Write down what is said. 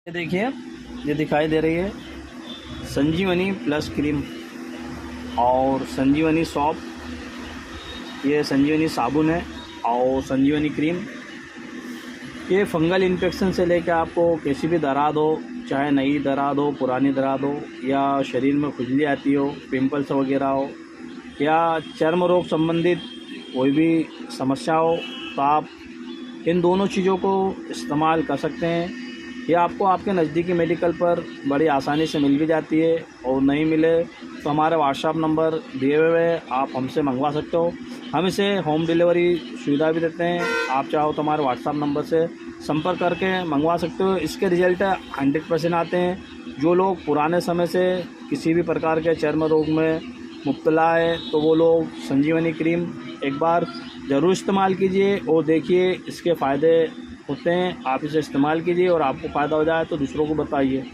ये देखिए, ये दिखाई दे रही है संजीवनी प्लस क्रीम और संजीवनी सॉप। ये संजीवनी साबुन है और संजीवनी क्रीम। ये फंगल इन्फेक्शन से लेकर आपको किसी भी दराद हो, चाहे नई दराद हो, पुरानी दराद हो, या शरीर में खुजली आती हो, पिंपल्स वगैरह हो, या चर्म रोग संबंधित कोई भी समस्या हो, तो आप इन दोनों चीज़ों को इस्तेमाल कर सकते हैं। ये आपको आपके नज़दीकी मेडिकल पर बड़ी आसानी से मिल भी जाती है, और नहीं मिले तो हमारे व्हाट्सएप नंबर दिए हुए हैं, आप हमसे मंगवा सकते हो। हम इसे होम डिलीवरी सुविधा भी देते हैं। आप चाहो तो हमारे व्हाट्सएप नंबर से संपर्क करके मंगवा सकते हो। इसके रिज़ल्ट 100% आते हैं। जो लोग पुराने समय से किसी भी प्रकार के चर्म रोग में मुब्तला है, तो वो लोग संजीवनी क्रीम एक बार ज़रूर इस्तेमाल कीजिए और देखिए इसके फ़ायदे होते हैं। आप इसे इस्तेमाल कीजिए और आपको फ़ायदा हो जाए तो दूसरों को बताइए।